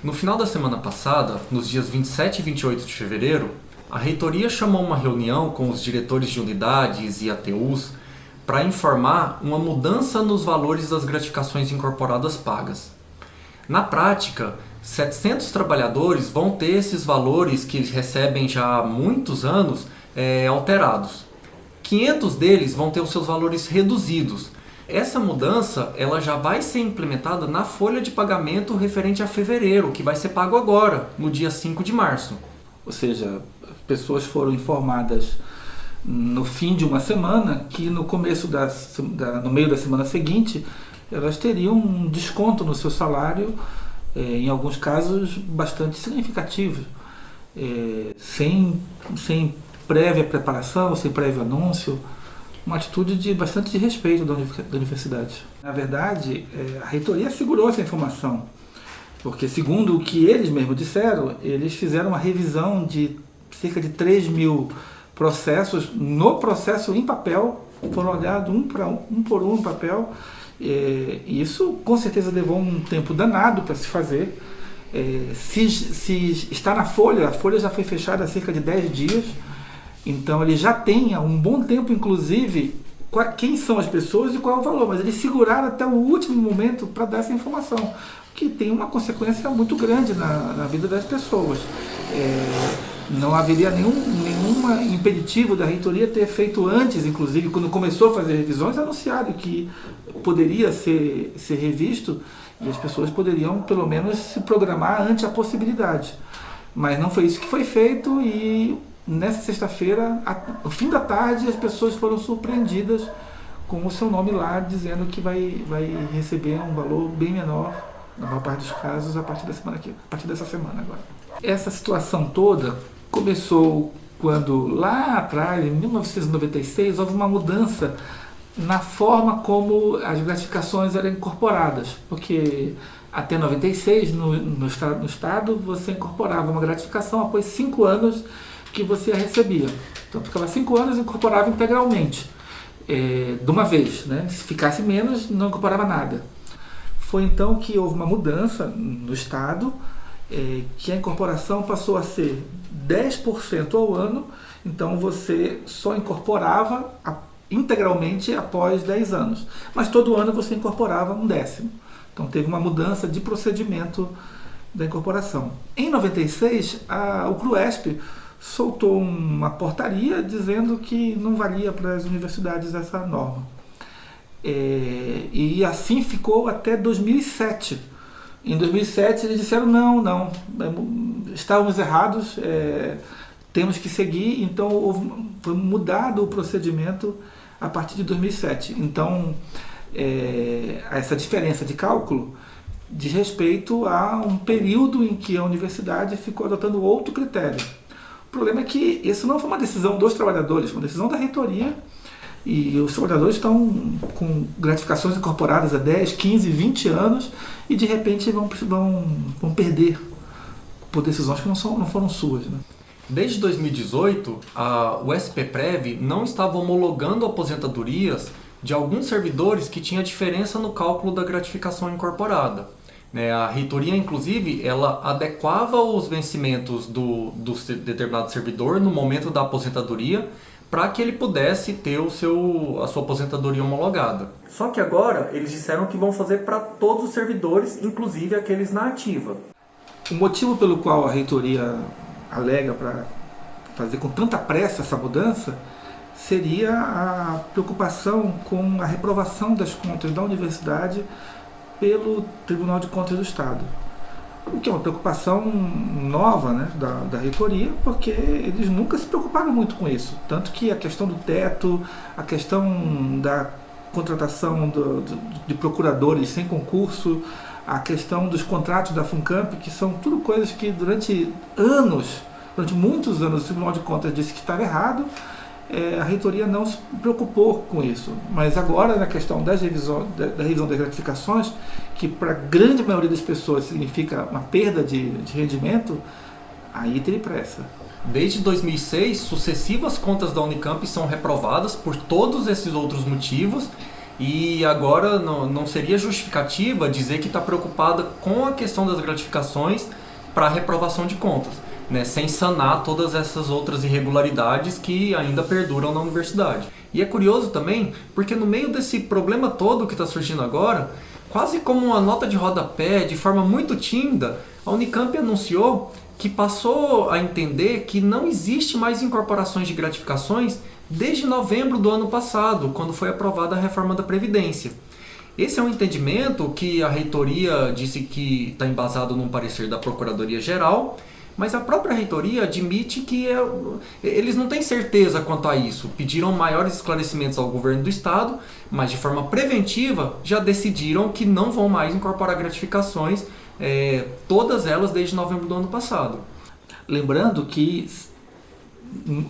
No final da semana passada, nos dias 27 e 28 de fevereiro, a reitoria chamou uma reunião com os diretores de unidades e ATUs para informar uma mudança nos valores das gratificações incorporadas pagas. Na prática, 700 trabalhadores vão ter esses valores que eles recebem já há muitos anos alterados. 500 deles vão ter os seus valores reduzidos. Essa mudança ela já vai ser implementada na folha de pagamento referente a fevereiro, que vai ser pago agora, no dia 5 de março. Ou seja, as pessoas foram informadas no fim de uma semana que no começo no meio da semana seguinte, elas teriam um desconto no seu salário, em alguns casos bastante significativo, sem prévia preparação, sem prévio anúncio. Uma atitude de bastante respeito da universidade. Na verdade, a reitoria segurou essa informação, porque segundo o que eles mesmos disseram, eles fizeram uma revisão de cerca de 3 mil processos. No processo em papel, foram olhados um por um em papel, e isso com certeza levou um tempo danado para se fazer. Se está na folha, a folha já foi fechada há cerca de 10 dias, então ele já tem há um bom tempo, inclusive, quem são as pessoas e qual é o valor, mas eles seguraram até o último momento para dar essa informação, que tem uma consequência muito grande na vida das pessoas. Não haveria nenhum impeditivo da reitoria ter feito antes, inclusive, quando começou a fazer revisões, anunciado que poderia ser revisto e as pessoas poderiam, pelo menos, se programar ante a possibilidade. Mas não foi isso que foi feito e nessa sexta-feira, no fim da tarde, as pessoas foram surpreendidas com o seu nome lá, dizendo que vai receber um valor bem menor, na maior parte dos casos, a partir dessa semana agora. Essa situação toda começou quando, lá atrás, em 1996, houve uma mudança na forma como as gratificações eram incorporadas, porque até 96, no Estado, você incorporava uma gratificação após 5 anos que você a recebia. Então, ficava 5 anos e incorporava integralmente, de uma vez, né? Se ficasse menos, não incorporava nada. Foi então que houve uma mudança no Estado, que a incorporação passou a ser 10% ao ano, então você só incorporava integralmente após 10 anos. Mas todo ano você incorporava 1/10. Então teve uma mudança de procedimento da incorporação. Em 96, o CRUESP soltou uma portaria dizendo que não valia para as universidades essa norma. E assim ficou até 2007. Em 2007 eles disseram não, estávamos errados, temos que seguir, então foi mudado o procedimento a partir de 2007. Então, essa diferença de cálculo diz respeito a um período em que a universidade ficou adotando outro critério. O problema é que isso não foi uma decisão dos trabalhadores, foi uma decisão da reitoria, e os trabalhadores estão com gratificações incorporadas há 10, 15, 20 anos e de repente vão perder por decisões que não foram suas, né? Desde 2018, o SPPrev não estava homologando aposentadorias de alguns servidores que tinha diferença no cálculo da gratificação incorporada. A reitoria, inclusive, ela adequava os vencimentos do determinado servidor no momento da aposentadoria para que ele pudesse ter a sua aposentadoria homologada. Só que agora eles disseram que vão fazer para todos os servidores, inclusive aqueles na ativa. O motivo pelo qual a reitoria alega para fazer com tanta pressa essa mudança seria a preocupação com a reprovação das contas da universidade pelo Tribunal de Contas do Estado. O que é uma preocupação nova, né, da reitoria, porque eles nunca se preocuparam muito com isso. Tanto que a questão do teto, a questão da contratação de procuradores sem concurso, a questão dos contratos da FUNCAMP, que são tudo coisas que durante muitos anos, o Tribunal de Contas disse que estava errado, a reitoria não se preocupou com isso. Mas agora, na questão da revisão das gratificações, que para a grande maioria das pessoas significa uma perda de rendimento, aí teve pressa. Desde 2006, sucessivas contas da Unicamp são reprovadas por todos esses outros motivos E agora não seria justificativa dizer que está preocupada com a questão das gratificações para a reprovação de contas, né, sem sanar todas essas outras irregularidades que ainda perduram na universidade. E é curioso também, porque no meio desse problema todo que está surgindo agora, quase como uma nota de rodapé, de forma muito tímida, a Unicamp anunciou que passou a entender que não existe mais incorporações de gratificações desde novembro do ano passado, quando foi aprovada a reforma da Previdência. Esse é um entendimento que a reitoria disse que está embasado num parecer da Procuradoria-Geral, mas a própria reitoria admite que eles não têm certeza quanto a isso. Pediram maiores esclarecimentos ao governo do estado, mas de forma preventiva já decidiram que não vão mais incorporar gratificações, todas elas desde novembro do ano passado. Lembrando que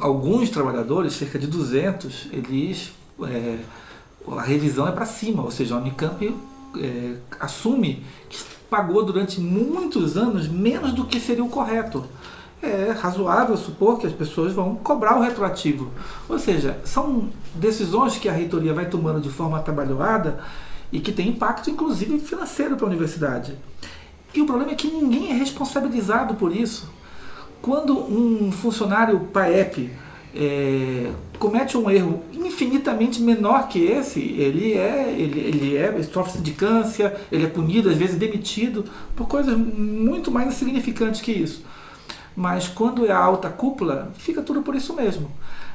alguns trabalhadores, cerca de 200, a revisão é para cima, ou seja, a Unicamp assume que pagou durante muitos anos menos do que seria o correto. É razoável supor que as pessoas vão cobrar o retroativo. Ou seja, são decisões que a reitoria vai tomando de forma atabalhoada e que tem impacto, inclusive, financeiro para a universidade. E o problema é que ninguém é responsabilizado por isso. Quando um funcionário PAEP comete um erro infinitamente menor que esse, ele sofre sindicância, ele é punido, às vezes demitido, por coisas muito mais insignificantes que isso. Mas quando é a alta cúpula, fica tudo por isso mesmo.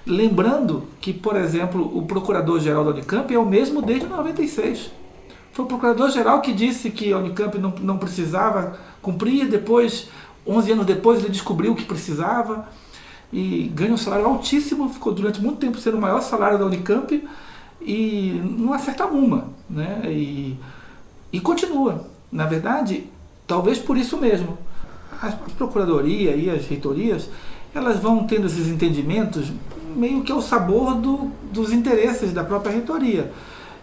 Lembrando que, por exemplo, o Procurador-Geral da Unicamp é o mesmo desde 96. Foi o Procurador-Geral que disse que a Unicamp não precisava cumprir, depois, 11 anos depois, ele descobriu que precisava, e ganha um salário altíssimo, ficou durante muito tempo sendo o maior salário da Unicamp e não acerta uma, né? E continua. Na verdade, talvez por isso mesmo. A Procuradoria e as reitorias, elas vão tendo esses entendimentos meio que ao sabor dos interesses da própria reitoria.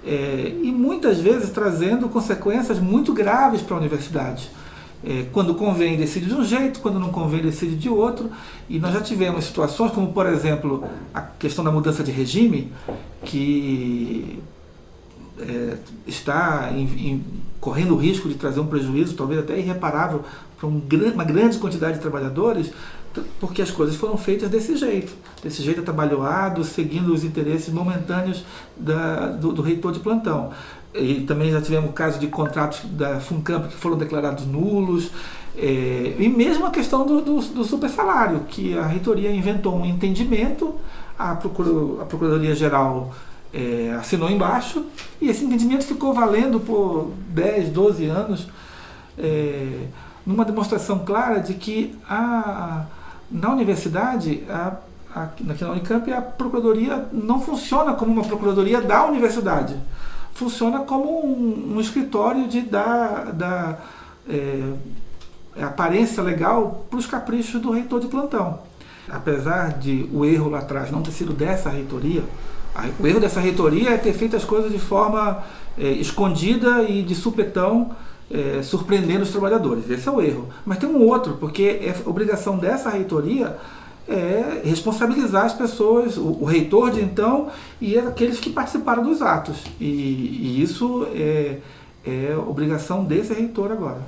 E muitas vezes trazendo consequências muito graves para a universidade. Quando convém decide de um jeito, quando não convém decide de outro, e nós já tivemos situações como, por exemplo, a questão da mudança de regime, que está correndo o risco de trazer um prejuízo, talvez até irreparável, para uma grande quantidade de trabalhadores, porque as coisas foram feitas desse jeito atabalhoado, seguindo os interesses momentâneos do reitor de plantão. E também já tivemos o caso de contratos da Funcamp que foram declarados nulos, e mesmo a questão do supersalário, que a reitoria inventou um entendimento, a Procuradoria-Geral assinou embaixo, e esse entendimento ficou valendo por 10, 12 anos, numa demonstração clara de que na universidade, aqui na Unicamp, a Procuradoria não funciona como uma Procuradoria da universidade. Funciona como um escritório de dar aparência legal para os caprichos do reitor de plantão. Apesar de o erro lá atrás não ter sido dessa reitoria, o erro dessa reitoria é ter feito as coisas de forma escondida e de supetão, surpreendendo os trabalhadores. Esse é o erro. Mas tem um outro, porque é obrigação dessa reitoria responsabilizar as pessoas, o reitor de então e aqueles que participaram dos atos. E isso é obrigação desse reitor agora.